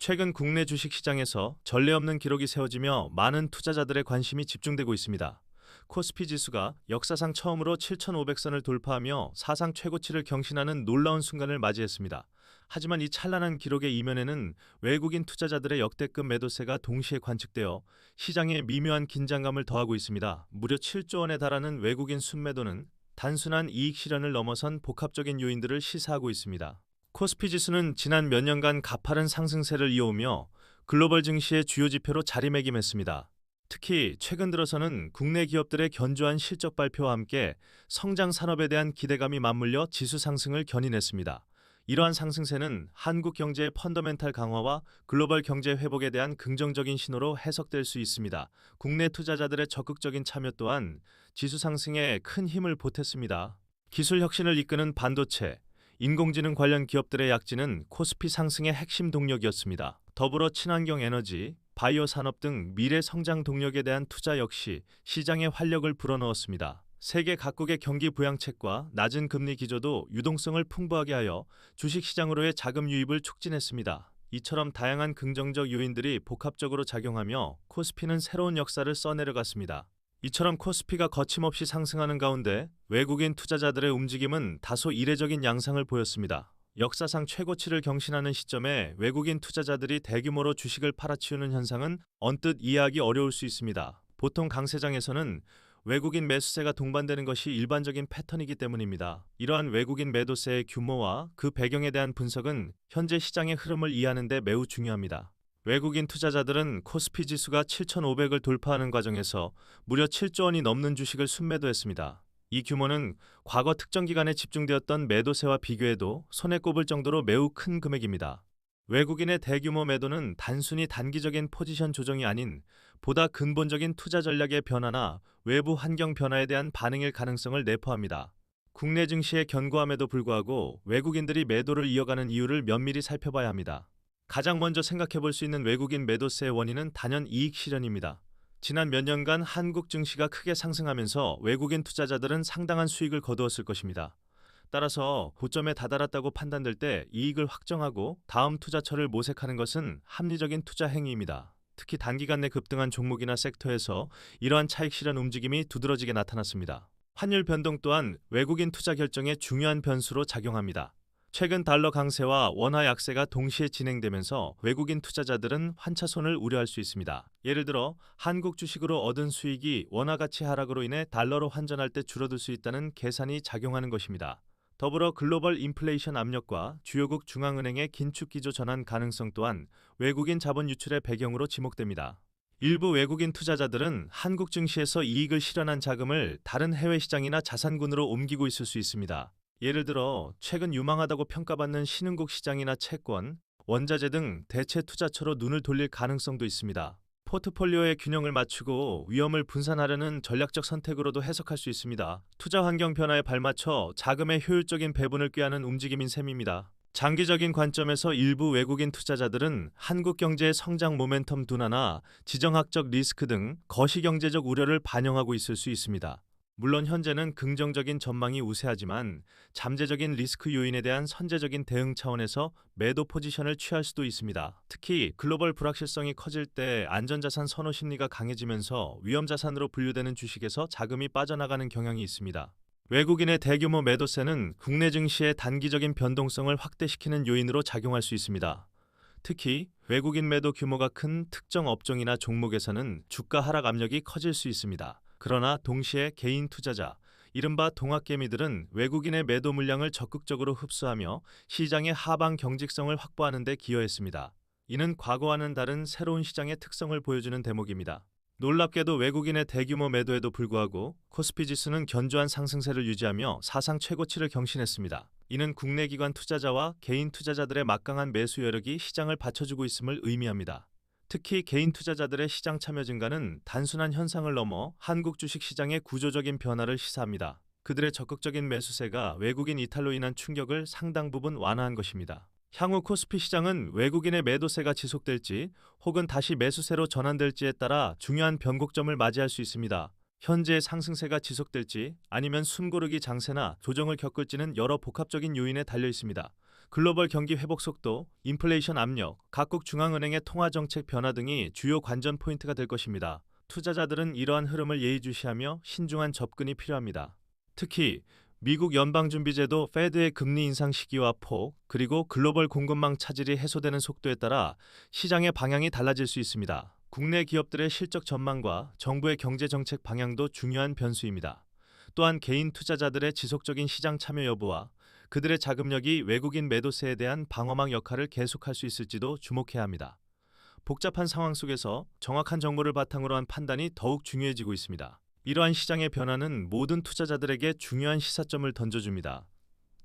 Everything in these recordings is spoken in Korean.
최근 국내 주식시장에서 전례 없는 기록이 세워지며 많은 투자자들의 관심이 집중되고 있습니다. 코스피 지수가 역사상 처음으로 7,500선을 돌파하며 사상 최고치를 경신하는 놀라운 순간을 맞이했습니다. 하지만 이 찬란한 기록의 이면에는 외국인 투자자들의 역대급 매도세가 동시에 관측되어 시장에 미묘한 긴장감을 더하고 있습니다. 무려 7조 원에 달하는 외국인 순매도는 단순한 이익 실현을 넘어선 복합적인 요인들을 시사하고 있습니다. 코스피 지수는 지난 몇 년간 가파른 상승세를 이어오며 글로벌 증시의 주요 지표로 자리매김했습니다. 특히 최근 들어서는 국내 기업들의 견조한 실적 발표와 함께 성장 산업에 대한 기대감이 맞물려 지수 상승을 견인했습니다. 이러한 상승세는 한국 경제의 펀더멘탈 강화와 글로벌 경제 회복에 대한 긍정적인 신호로 해석될 수 있습니다. 국내 투자자들의 적극적인 참여 또한 지수 상승에 큰 힘을 보탰습니다. 기술 혁신을 이끄는 반도체, 인공지능 관련 기업들의 약진은 코스피 상승의 핵심 동력이었습니다. 더불어 친환경 에너지, 바이오 산업 등 미래 성장 동력에 대한 투자 역시 시장에 활력을 불어넣었습니다. 세계 각국의 경기 부양책과 낮은 금리 기조도 유동성을 풍부하게 하여 주식시장으로의 자금 유입을 촉진했습니다. 이처럼 다양한 긍정적 요인들이 복합적으로 작용하며 코스피는 새로운 역사를 써내려갔습니다. 이처럼 코스피가 거침없이 상승하는 가운데 외국인 투자자들의 움직임은 다소 이례적인 양상을 보였습니다. 역사상 최고치를 경신하는 시점에 외국인 투자자들이 대규모로 주식을 팔아치우는 현상은 언뜻 이해하기 어려울 수 있습니다. 보통 강세장에서는 외국인 매수세가 동반되는 것이 일반적인 패턴이기 때문입니다. 이러한 외국인 매도세의 규모와 그 배경에 대한 분석은 현재 시장의 흐름을 이해하는 데 매우 중요합니다. 외국인 투자자들은 코스피 지수가 7,500을 돌파하는 과정에서 무려 7조 원이 넘는 주식을 순매도했습니다. 이 규모는 과거 특정 기간에 집중되었던 매도세와 비교해도 손에 꼽을 정도로 매우 큰 금액입니다. 외국인의 대규모 매도는 단순히 단기적인 포지션 조정이 아닌 보다 근본적인 투자 전략의 변화나 외부 환경 변화에 대한 반응일 가능성을 내포합니다. 국내 증시의 견고함에도 불구하고 외국인들이 매도를 이어가는 이유를 면밀히 살펴봐야 합니다. 가장 먼저 생각해 볼 수 있는 외국인 매도세의 원인은 단연 이익 실현입니다. 지난 몇 년간 한국 증시가 크게 상승하면서 외국인 투자자들은 상당한 수익을 거두었을 것입니다. 따라서 고점에 다다랐다고 판단될 때 이익을 확정하고 다음 투자처를 모색하는 것은 합리적인 투자 행위입니다. 특히 단기간 내 급등한 종목이나 섹터에서 이러한 차익 실현 움직임이 두드러지게 나타났습니다. 환율 변동 또한 외국인 투자 결정에 중요한 변수로 작용합니다. 최근 달러 강세와 원화 약세가 동시에 진행되면서 외국인 투자자들은 환차손을 우려할 수 있습니다. 예를 들어 한국 주식으로 얻은 수익이 원화 가치 하락으로 인해 달러로 환전할 때 줄어들 수 있다는 계산이 작용하는 것입니다. 더불어 글로벌 인플레이션 압력과 주요국 중앙은행의 긴축 기조 전환 가능성 또한 외국인 자본 유출의 배경으로 지목됩니다. 일부 외국인 투자자들은 한국 증시에서 이익을 실현한 자금을 다른 해외 시장이나 자산군으로 옮기고 있을 수 있습니다. 예를 들어 최근 유망하다고 평가받는 신흥국 시장이나 채권, 원자재 등 대체 투자처로 눈을 돌릴 가능성도 있습니다. 포트폴리오의 균형을 맞추고 위험을 분산하려는 전략적 선택으로도 해석할 수 있습니다. 투자 환경 변화에 발맞춰 자금의 효율적인 배분을 꾀하는 움직임인 셈입니다. 장기적인 관점에서 일부 외국인 투자자들은 한국 경제의 성장 모멘텀 둔화나 지정학적 리스크 등 거시경제적 우려를 반영하고 있을 수 있습니다. 물론 현재는 긍정적인 전망이 우세하지만 잠재적인 리스크 요인에 대한 선제적인 대응 차원에서 매도 포지션을 취할 수도 있습니다. 특히 글로벌 불확실성이 커질 때 안전자산 선호 심리가 강해지면서 위험자산으로 분류되는 주식에서 자금이 빠져나가는 경향이 있습니다. 외국인의 대규모 매도세는 국내 증시의 단기적인 변동성을 확대시키는 요인으로 작용할 수 있습니다. 특히 외국인 매도 규모가 큰 특정 업종이나 종목에서는 주가 하락 압력이 커질 수 있습니다. 그러나 동시에 개인 투자자, 이른바 동학개미들은 외국인의 매도 물량을 적극적으로 흡수하며 시장의 하방 경직성을 확보하는 데 기여했습니다. 이는 과거와는 다른 새로운 시장의 특성을 보여주는 대목입니다. 놀랍게도 외국인의 대규모 매도에도 불구하고 코스피 지수는 견조한 상승세를 유지하며 사상 최고치를 경신했습니다. 이는 국내 기관 투자자와 개인 투자자들의 막강한 매수 여력이 시장을 받쳐주고 있음을 의미합니다. 특히 개인 투자자들의 시장 참여 증가는 단순한 현상을 넘어 한국 주식 시장의 구조적인 변화를 시사합니다. 그들의 적극적인 매수세가 외국인 이탈로 인한 충격을 상당 부분 완화한 것입니다. 향후 코스피 시장은 외국인의 매도세가 지속될지 혹은 다시 매수세로 전환될지에 따라 중요한 변곡점을 맞이할 수 있습니다. 현재의 상승세가 지속될지 아니면 숨고르기 장세나 조정을 겪을지는 여러 복합적인 요인에 달려 있습니다. 글로벌 경기 회복 속도, 인플레이션 압력, 각국 중앙은행의 통화 정책 변화 등이 주요 관전 포인트가 될 것입니다. 투자자들은 이러한 흐름을 예의주시하며 신중한 접근이 필요합니다. 특히 미국 연방준비제도 페드의 금리 인상 시기와 폭, 그리고 글로벌 공급망 차질이 해소되는 속도에 따라 시장의 방향이 달라질 수 있습니다. 국내 기업들의 실적 전망과 정부의 경제 정책 방향도 중요한 변수입니다. 또한 개인 투자자들의 지속적인 시장 참여 여부와 그들의 자금력이 외국인 매도세에 대한 방어막 역할을 계속할 수 있을지도 주목해야 합니다. 복잡한 상황 속에서 정확한 정보를 바탕으로 한 판단이 더욱 중요해지고 있습니다. 이러한 시장의 변화는 모든 투자자들에게 중요한 시사점을 던져줍니다.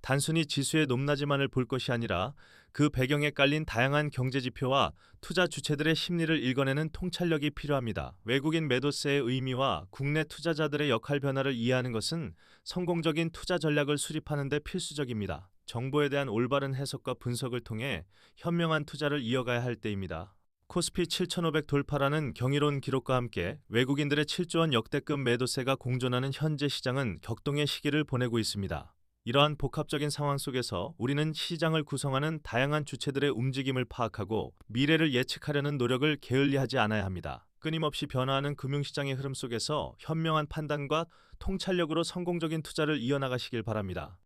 단순히 지수의 높낮이만을 볼 것이 아니라 그 배경에 깔린 다양한 경제 지표와 투자 주체들의 심리를 읽어내는 통찰력이 필요합니다. 외국인 매도세의 의미와 국내 투자자들의 역할 변화를 이해하는 것은 성공적인 투자 전략을 수립하는 데 필수적입니다. 정보에 대한 올바른 해석과 분석을 통해 현명한 투자를 이어가야 할 때입니다. 코스피 7,500 돌파라는 경이로운 기록과 함께 외국인들의 7조 원 역대급 매도세가 공존하는 현재 시장은 격동의 시기를 보내고 있습니다. 이러한 복합적인 상황 속에서 우리는 시장을 구성하는 다양한 주체들의 움직임을 파악하고 미래를 예측하려는 노력을 게을리하지 않아야 합니다. 끊임없이 변화하는 금융시장의 흐름 속에서 현명한 판단과 통찰력으로 성공적인 투자를 이어나가시길 바랍니다.